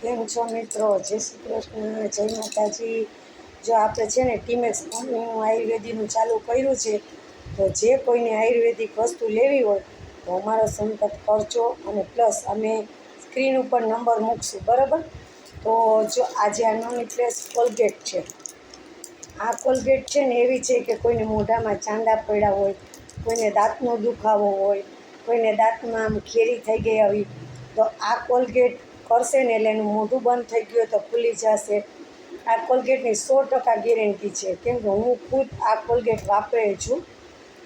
કેમ છો મિત્રો? જય શ્રી કૃષ્ણ, જય માતાજી. જો આપણે છે ને ટીમેક્સ કંપનીનું આયુર્વેદિકનું ચાલુ કર્યું છે, તો જે કોઈને આયુર્વેદિક વસ્તુ લેવી હોય તો અમારો સંપર્ક કરજો. અને પ્લસ અમે સ્ક્રીન ઉપર નંબર મૂકશું, બરાબર? તો જો આજે આ નોની પ્લેસ કોલગેટ છે. આ કોલગેટ છે ને એવી છે કે કોઈને મોઢામાં ચાંદા પડ્યા હોય, કોઈને દાંતનો દુખાવો હોય, કોઈને દાંતમાં આમ ખેરી થઈ ગઈ આવી, તો આ કોલગેટ કરશે ને એટલે એનું મોઢું બંધ થઈ ગયું તો ખુલી જશે. આ કોલગેટની 100% ગેરંટી છે, કેમ કે હું ખુદ આ કોલગેટ વાપરે છું,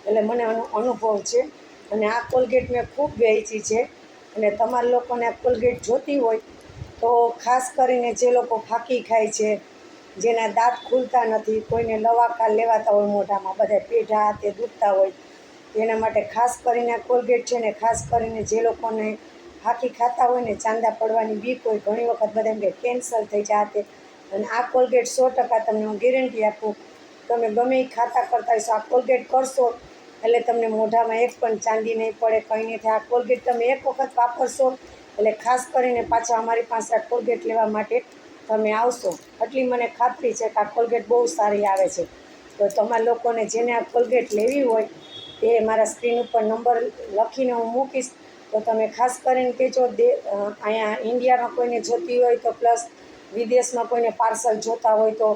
એટલે મને અનુભવ છે. અને આ કોલગેટ મેં ખૂબ વેચી છે. અને તમારા લોકોને આ કોલગેટ જોતી હોય તો ખાસ કરીને જે લોકો ફાંકી ખાય છે, જેના દાંત ખુલતા નથી, કોઈને લવાકા લેવાતા હોય મોઢામાં, બધા પેઢા તે દુખતા હોય, એના માટે ખાસ કરીને આ કોલગેટ છે ને, ખાસ કરીને જે લોકોને ફાંકી ખાતા હોય ને, ચાંદા પડવાની બીક હોય, ઘણી વખત બધા એમ કે કેન્સર થઈ જાય તે, અને આ કોલગેટ 100% તમને હું ગેરંટી આપું. તમે ગમે એ ખાતા કરતા હશો, આ કોલગેટ કરશો એટલે તમને મોઢામાં એક પણ ચાંદી નહીં પડે, કંઈ નહીં થાય. આ કોલગેટ તમે એક વખત વાપરશો એટલે ખાસ કરીને પાછા અમારી પાસે આ કોલગેટ લેવા માટે તમે આવશો. એટલી મને ખાતરી છે કે આ કોલગેટ બહુ સારી આવે છે. તો તમારા લોકોને જેને આ કોલગેટ લેવી હોય તે મારા સ્ક્રીન ઉપર નંબર લખીને હું મૂકીશ, તો તમે ખાસ કરીને કહેજો. અહીંયા ઇન્ડિયામાં કોઈને જોતી હોય તો, પ્લસ વિદેશમાં કોઈને પાર્સલ જોતા હોય તો,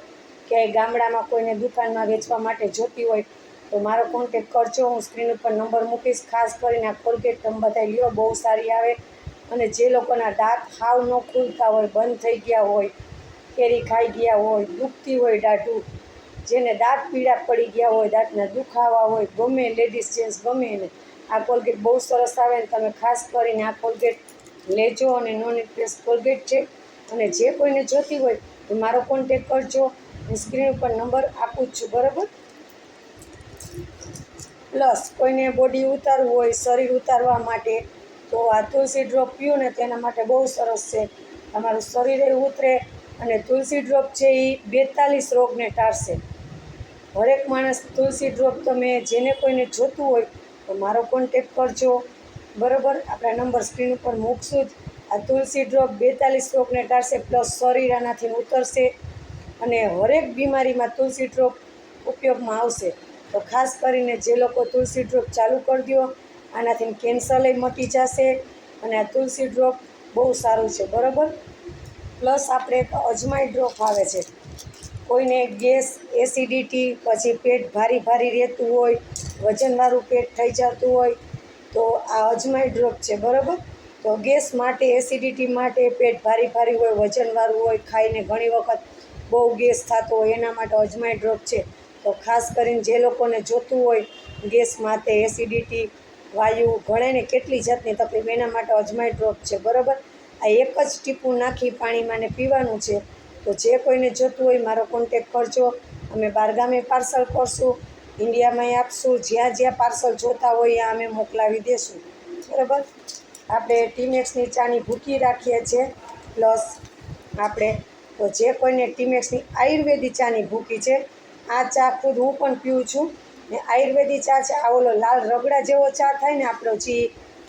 કે ગામડામાં કોઈને દુકાનમાં વેચવા માટે જોતી હોય તો મારો કોન્ટેક કરજો. હું સ્ક્રીન ઉપર નંબર મૂકીશ. ખાસ કરીને આ કોલગેટ તમે બધા લ્યો, બહુ સારી આવે. અને જે લોકોના દાંત હાવ ન ખુલતા હોય, બંધ થઈ ગયા હોય, કેરી ખાઈ ગયા હોય, દુખતી હોય દાઢું, જેને દાંત પીળા પડી ગયા હોય, દાંતના દુખાવા હોય, ગમે લેડીઝ જેન્ટ્સ ગમે એને આ કોલગેટ બહુ સરસ આવે. ને તમે ખાસ કરીને આ કોલગેટ લેજો. અને નોન પ્લેસ કોલગેટ છે. અને જે કોઈને જોતી હોય તો મારો કોન્ટેક કરજો. સ્ક્રીન ઉપર નંબર આપું જ છું, બરાબર? પ્લસ કોઈને બોડી ઉતારવું હોય, શરીર ઉતારવા માટે, તો આ તુલસી ડ્રોપ પીઓ ને તેના માટે બહુ સરસ છે. તમારું શરીરે ઉતરે. અને તુલસી ડ્રોપ છે એ 42 રોગને ટાળશે. હરેક માણસ તુલસી ડ્રોપ તમે જેને કોઈને જોતું હોય તો મારો કોન્ટેક કરજો, બરાબર? આપણા નંબર સ્ક્રીન ઉપર મૂકશું જ. આ તુલસી ડ્રોપ 42 રોગને ટાળશે, પ્લસ શરીર આનાથી ઉતરશે. અને હરેક બીમારીમાં તુલસી ડ્રોપ ઉપયોગમાં આવશે. તો ખાસ કરીને જે લોકો તુલસી ડ્રોપ ચાલુ કરી દો, આનાથી કેન્સર મટી જશે. અને આ તુલસી ડ્રોપ બહુ સારું છે, બરાબર? પ્લસ આપણે એક અજમાઈ ડ્રોપ આવે છે. કોઈને ગેસ, એસિડિટી, પછી પેટ ભારી ભારી રહેતું હોય, વજનવાળું પેટ થઈ જતું હોય તો આ અજમાઈ ડ્રોપ છે, બરાબર? તો ગેસ માટે, એસિડિટી માટે, પેટ ભારી ભારી હોય, વજનવાળું હોય, ખાઈને ઘણી વખત બહુ ગેસ થતો હોય, એના માટે અજમાઈ ડ્રોપ છે. તો ખાસ કરીને જે લોકોને જોતું હોય ગેસ માટે, એસિડિટી, વાયુ, ઘણાને કેટલી જાતની તકલીફ, એના માટે અજમાઈ ડ્રોપ છે, બરાબર? આ એક જ ટીપું નાખી પાણીમાં ને પીવાનું છે. તો જે કોઈને જોતું હોય મારો કોન્ટેક કરજો. અમે બહારગામે પાર્સલ કરશું, ઇન્ડિયામાંય આપશું. જ્યાં જ્યાં પાર્સલ જોતા હોય ત્યાં અમે મોકલાવી દઈશું, બરાબર? આપણે ટીમેક્સની ચાની ભૂકી રાખીએ છીએ. પ્લસ આપણે તો જે કોઈને ટીમેક્સની આયુર્વેદિક ચાની ભૂકી છે, આ ચા ખુદ હું પણ પીઉં છું. ને આયુર્વેદિક ચા છે. આ ઓલો લાલ રગડા જેવો ચા થાય ને, આપણો જે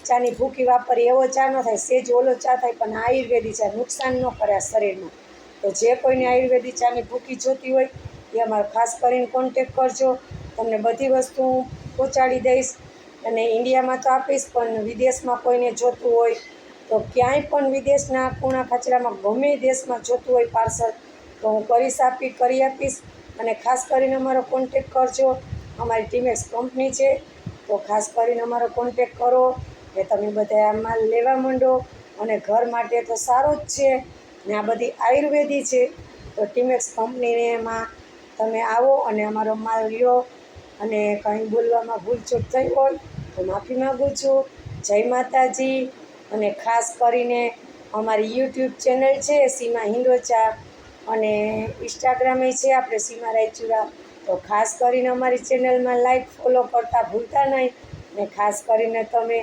ચાની ભૂકી વાપરીએ એવો ચા ન થાય, સેજ ઓલો ચા થાય. પણ આયુર્વેદિક ચા નુકસાન ન કરે આ શરીરમાં. તો જે કોઈને આયુર્વેદિક ચાની ભૂકી જોતી હોય એ અમારો ખાસ કરીને કોન્ટેક કરજો. તમને બધી વસ્તુ પહોંચાડી દઈશ. અને ઇન્ડિયામાં તો આપીશ, પણ વિદેશમાં કોઈને જોતું હોય તો, ક્યાંય પણ વિદેશના ખૂણા ખાચરામાં ગમે દેશમાં જોતું હોય પાર્સલ, તો હું કરી આપીશ. અને ખાસ કરીને અમારો કોન્ટેક કરજો. અમારી ટીમેક્સ કંપની છે, તો ખાસ કરીને અમારો કોન્ટેક કરો કે તમે બધા આ માલ લેવા માંડો. અને ઘર માટે તો સારો જ છે ને, આ બધી આયુર્વેદિક છે. તો ટીમેક્સ કંપનીને એમાં તમે આવો અને અમારો માલ લ્યો. અને કંઈ બોલવામાં ભૂલચૂક થઈ હોય તો માફી માગું છું. જય માતાજી. અને ખાસ કરીને અમારી યુટ્યુબ ચેનલ છે સીમા હિંડોચા, અને ઇન્સ્ટાગ્રામે છે આપણે સીમા રાયચુરા. તો ખાસ કરીને અમારી ચેનલમાં લાઈક, ફોલો કરતાં ભૂલતા નહીં. ને ખાસ કરીને તમે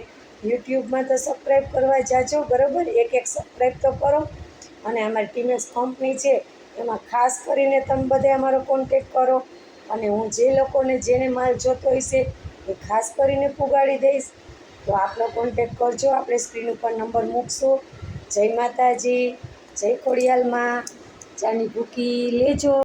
યુટ્યુબમાં તો સબસ્ક્રાઈબ કરવા જાજો, બરાબર? એક સબસ્ક્રાઈબ તો કરો. અને અમારી ટીમેક્સ કંપની છે એમાં ખાસ કરીને તમે બધે અમારો કોન્ટેક કરો. અને હું જે લોકોને જેને માલ જોતો હશે એ ખાસ કરીને પુગાડી દઈશ. તો આપણો કોન્ટેક કરજો. આપણે સ્ક્રીન ઉપર નંબર મૂકશું. જય માતાજી. જય ખોડિયાલમાં ચાની ભૂકી લેજો.